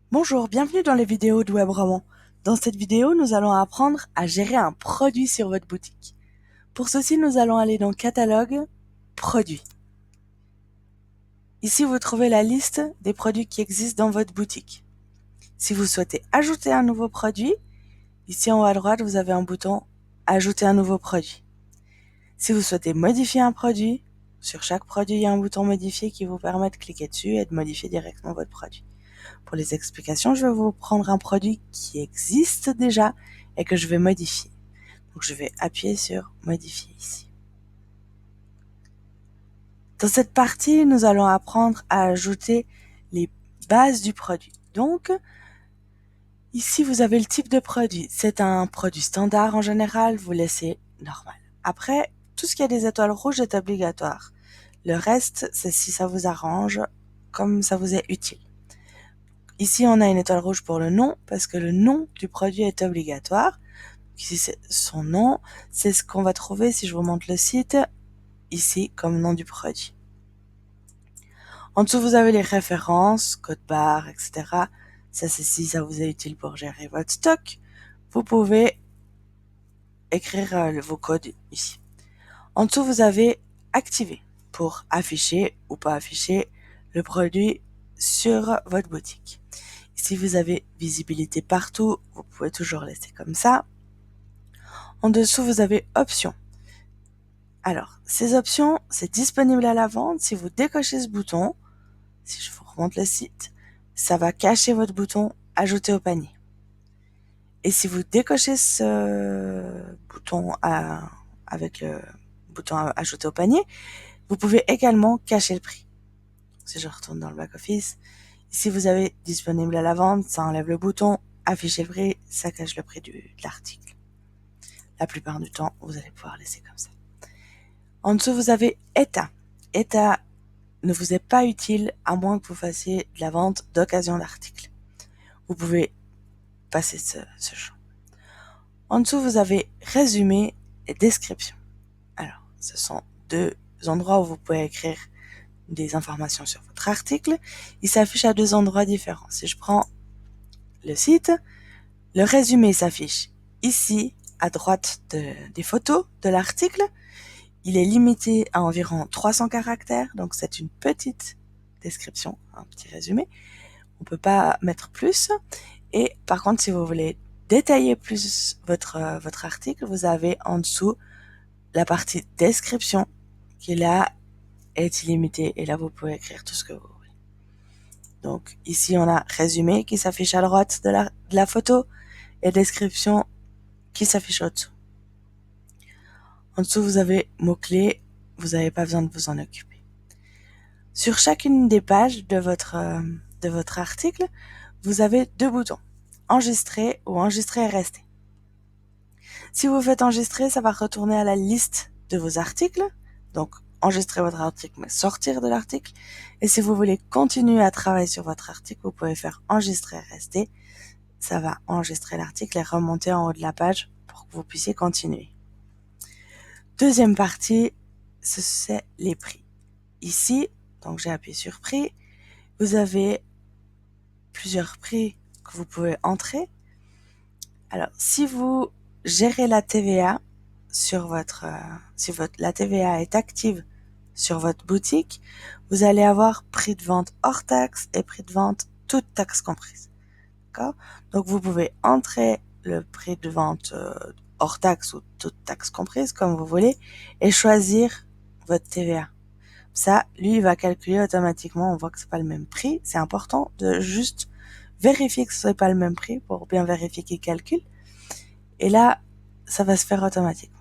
Bonjour, bienvenue dans les vidéos de WebRoman. Dans cette vidéo, nous allons apprendre à gérer un produit sur votre boutique. Pour ceci, nous allons aller dans Catalogue, Produits. Ici, vous trouvez la liste des produits qui existent dans votre boutique. Si vous souhaitez ajouter un nouveau produit, ici en haut à droite, vous avez un bouton Ajouter un nouveau produit. Si vous souhaitez modifier un produit, sur chaque produit, il y a un bouton Modifier qui vous permet de cliquer dessus et de modifier directement votre produit. Pour les explications, je vais vous prendre un produit qui existe déjà et que je vais modifier. Donc je vais appuyer sur Modifier ici. Dans cette partie, nous allons apprendre à ajouter les bases du produit. Donc, ici, vous avez le type de produit. C'est un produit standard en général, vous laissez normal. Après, tout ce qui a des étoiles rouges est obligatoire. Le reste, c'est si ça vous arrange, comme ça vous est utile. Ici, on a une étoile rouge pour le nom, parce que le nom du produit est obligatoire. Ici, c'est son nom. C'est ce qu'on va trouver si je vous montre le site, ici, comme nom du produit. En dessous, vous avez les références, code barre, etc. Ça, c'est si ça vous est utile pour gérer votre stock. Vous pouvez écrire vos codes ici. En dessous, vous avez activer pour afficher ou pas afficher le produit sur votre boutique. Si vous avez visibilité partout, vous pouvez toujours laisser comme ça. En dessous, vous avez options. Alors, ces options, c'est disponible à la vente. Si vous décochez ce bouton, si je vous remonte le site, ça va cacher votre bouton Ajouter au panier. Et si vous décochez ce bouton avec le bouton Ajouter au panier, vous pouvez également cacher le prix. Si je retourne dans le back-office, ici vous avez disponible à la vente, ça enlève le bouton, afficher le prix, ça cache le prix de l'article. La plupart du temps, vous allez pouvoir laisser comme ça. En dessous, vous avez état. État ne vous est pas utile à moins que vous fassiez de la vente d'occasion d'articles. Vous pouvez passer ce champ. En dessous, vous avez résumé et description. Alors, ce sont deux endroits où vous pouvez écrire des informations sur votre article. Il s'affiche à deux endroits différents. Si je prends le site, le résumé s'affiche ici, à droite des photos de l'article. Il est limité à environ 300 caractères, donc c'est une petite description, un petit résumé. On peut pas mettre plus. Et par contre, si vous voulez détailler plus votre article, vous avez en dessous la partie description qui là est illimitée. Et là, vous pouvez écrire tout ce que vous voulez. Donc ici, on a résumé qui s'affiche à droite de la photo et description qui s'affiche au-dessous. En dessous, vous avez mots-clés. Vous n'avez pas besoin de vous en occuper. Sur chacune des pages de votre article, vous avez deux boutons. Enregistrer ou enregistrer et rester. Si vous faites enregistrer, ça va retourner à la liste de vos articles. Donc, enregistrer votre article, mais sortir de l'article. Et si vous voulez continuer à travailler sur votre article, vous pouvez faire enregistrer et rester. Ça va enregistrer l'article et remonter en haut de la page pour que vous puissiez continuer. Deuxième partie, c'est les prix. Ici, donc j'ai appuyé sur prix. Vous avez plusieurs prix que vous pouvez entrer. Alors, si vous gérez la TVA sur la TVA est active sur votre boutique, vous allez avoir prix de vente hors taxe et prix de vente toutes taxes comprises. D'accord? Donc, vous pouvez entrer le prix de vente hors taxe ou toutes taxes comprises, comme vous voulez, et choisir votre TVA. Ça, lui, il va calculer automatiquement. On voit que c'est pas le même prix. C'est important de juste vérifier que ce n'est pas le même prix pour bien vérifier qu'il calcule. Et là, ça va se faire automatiquement.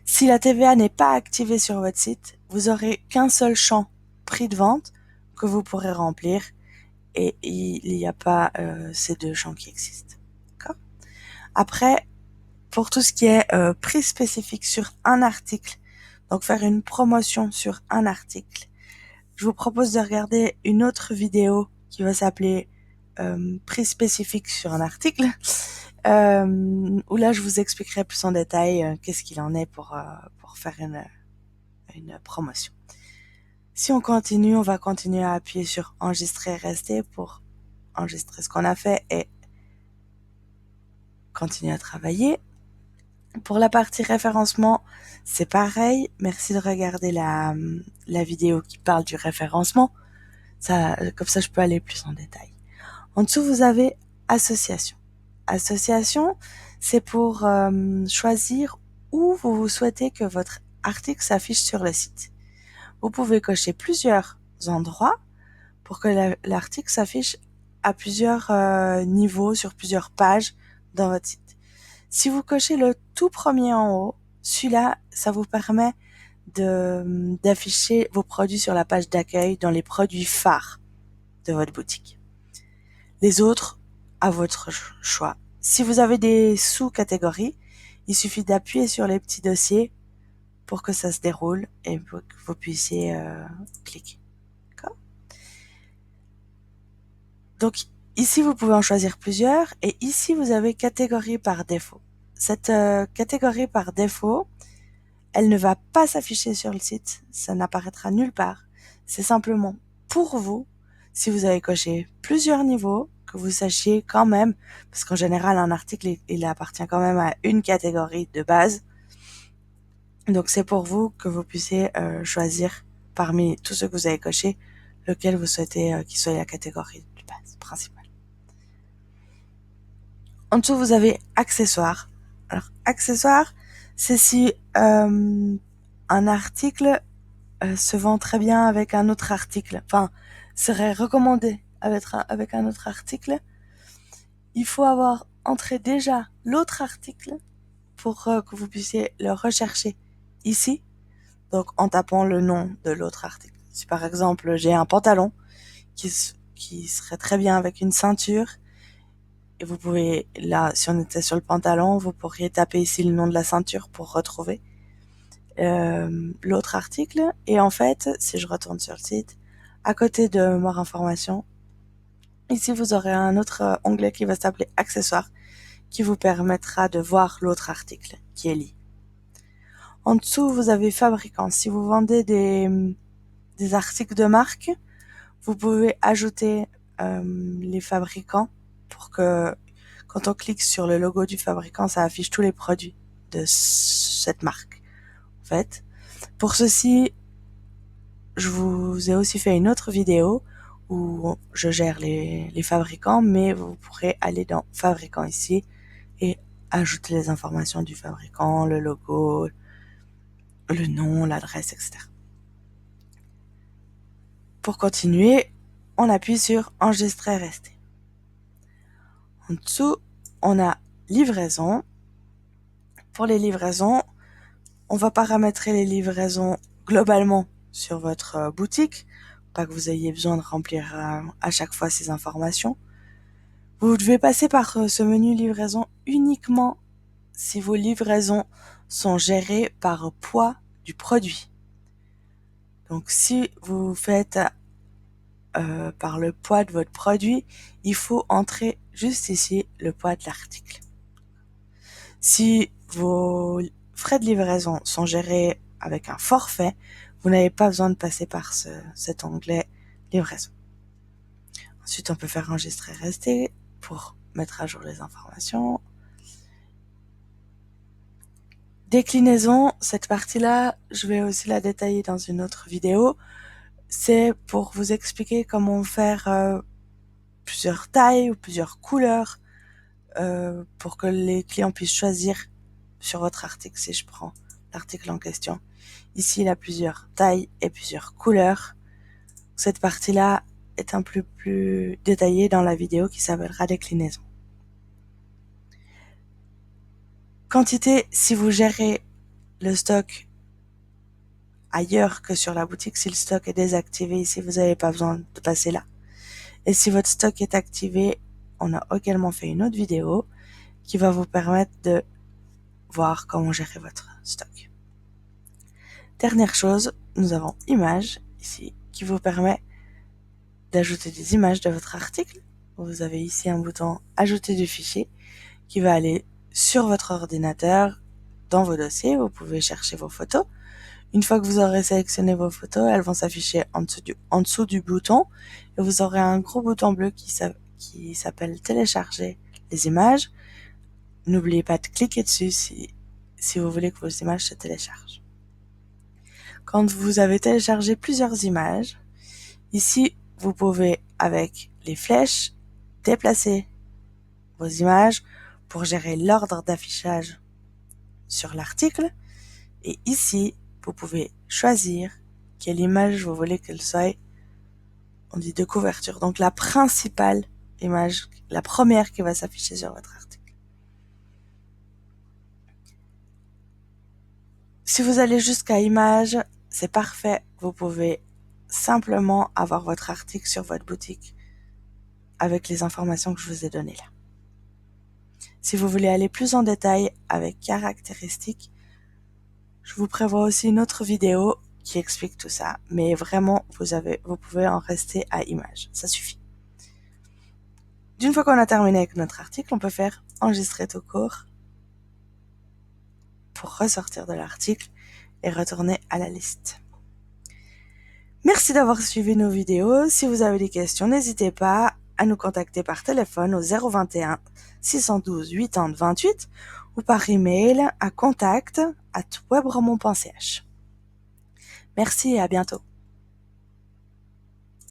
Si la TVA n'est pas activée sur votre site, vous aurez qu'un seul champ prix de vente que vous pourrez remplir et il n'y a pas ces deux champs qui existent. D'accord? Après, pour tout ce qui est prix spécifique sur un article, donc faire une promotion sur un article, je vous propose de regarder une autre vidéo qui va s'appeler prix spécifique sur un article, où là je vous expliquerai plus en détail qu'est-ce qu'il en est pour faire une promotion. Si on continue, on va continuer à appuyer sur enregistrer et rester pour enregistrer ce qu'on a fait et continuer à travailler. Pour la partie référencement, c'est pareil. Merci de regarder la vidéo qui parle du référencement. Comme ça, je peux aller plus en détail. En dessous, vous avez association. Association, c'est pour choisir où vous souhaitez que votre article s'affiche sur le site. Vous pouvez cocher plusieurs endroits pour que l'article s'affiche à plusieurs niveaux, sur plusieurs pages dans votre site. Si vous cochez le tout premier en haut, celui-là, ça vous permet d'afficher vos produits sur la page d'accueil dans les produits phares de votre boutique. Les autres, à votre choix. Si vous avez des sous-catégories, il suffit d'appuyer sur les petits dossiers pour que ça se déroule et pour que vous puissiez cliquer. D'accord ? Donc ici, vous pouvez en choisir plusieurs et ici, vous avez catégorie par défaut. Cette catégorie par défaut, elle ne va pas s'afficher sur le site, ça n'apparaîtra nulle part. C'est simplement pour vous, si vous avez coché plusieurs niveaux, que vous sachiez quand même, parce qu'en général un article il appartient quand même à une catégorie de base. Donc c'est pour vous que vous puissiez choisir parmi tous ceux que vous avez cochés, lequel vous souhaitez qu'il soit la catégorie de base principale. En dessous vous avez accessoires. Alors accessoires, c'est si un article se vend très bien avec un autre article, enfin serait recommandé avec un autre article. Il faut avoir entré déjà l'autre article pour que vous puissiez le rechercher ici, donc en tapant le nom de l'autre article. Si par exemple j'ai un pantalon qui serait très bien avec une ceinture, et vous pouvez, là, si on était sur le pantalon, vous pourriez taper ici le nom de la ceinture pour retrouver l'autre article. Et en fait, si je retourne sur le site, à côté de More Information, ici vous aurez un autre onglet qui va s'appeler Accessoires, qui vous permettra de voir l'autre article qui est lié. En dessous, vous avez Fabricants. Si vous vendez des articles de marque, vous pouvez ajouter les fabricants pour que quand on clique sur le logo du fabricant, ça affiche tous les produits de cette marque. En fait, pour ceci, je vous ai aussi fait une autre vidéo où je gère les fabricants, mais vous pourrez aller dans Fabricants ici et ajouter les informations du fabricant, le logo, le nom, l'adresse, etc. Pour continuer, on appuie sur Enregistrer, rester. En dessous, on a livraison. Pour les livraisons, on va paramétrer les livraisons globalement sur votre boutique, pas que vous ayez besoin de remplir à chaque fois ces informations. Vous devez passer par ce menu livraison uniquement si vos livraisons sont gérées par poids du produit. Donc si vous faites par le poids de votre produit, il faut entrer juste ici le poids de l'article. Si vos frais de livraison sont gérés avec un forfait, vous n'avez pas besoin de passer par cet onglet livraison. Ensuite, on peut faire enregistrer rester pour mettre à jour les informations. Déclinaison, cette partie-là, je vais aussi la détailler dans une autre vidéo. C'est pour vous expliquer comment faire plusieurs tailles ou plusieurs couleurs pour que les clients puissent choisir sur votre article. Si je prends l'article en question, ici il a plusieurs tailles et plusieurs couleurs. Cette partie-là est un peu plus détaillée dans la vidéo qui s'appellera déclinaison. Quantité, si vous gérez le stock ailleurs que sur la boutique, si le stock est désactivé ici, vous n'avez pas besoin de passer là. Et si votre stock est activé, on a également fait une autre vidéo qui va vous permettre de voir comment gérer votre stock. Dernière chose, nous avons images ici qui vous permet d'ajouter des images de votre article. Vous avez ici un bouton ajouter du fichier qui va aller sur votre ordinateur dans vos dossiers. Vous pouvez chercher vos photos. Une fois que vous aurez sélectionné vos photos, elles vont s'afficher en dessous du bouton et vous aurez un gros bouton bleu qui qui s'appelle télécharger les images. N'oubliez pas de cliquer dessus si vous voulez que vos images se téléchargent. Quand vous avez téléchargé plusieurs images, ici, vous pouvez, avec les flèches, déplacer vos images pour gérer l'ordre d'affichage sur l'article. Et ici, vous pouvez choisir quelle image vous voulez qu'elle soit, on dit de couverture. Donc la principale image, la première qui va s'afficher sur votre article. Si vous allez jusqu'à image, c'est parfait. Vous pouvez simplement avoir votre article sur votre boutique avec les informations que je vous ai données là. Si vous voulez aller plus en détail avec caractéristiques, je vous prévois aussi une autre vidéo qui explique tout ça. Mais vraiment, vous pouvez en rester à image. Ça suffit. D'une fois qu'on a terminé avec notre article, on peut faire enregistrer tout court pour ressortir de l'article et retourner à la liste. Merci d'avoir suivi nos vidéos. Si vous avez des questions, n'hésitez pas à nous contacter par téléphone au 021 612 80 28 ou par email à contact@webromont.ch. Merci et à bientôt.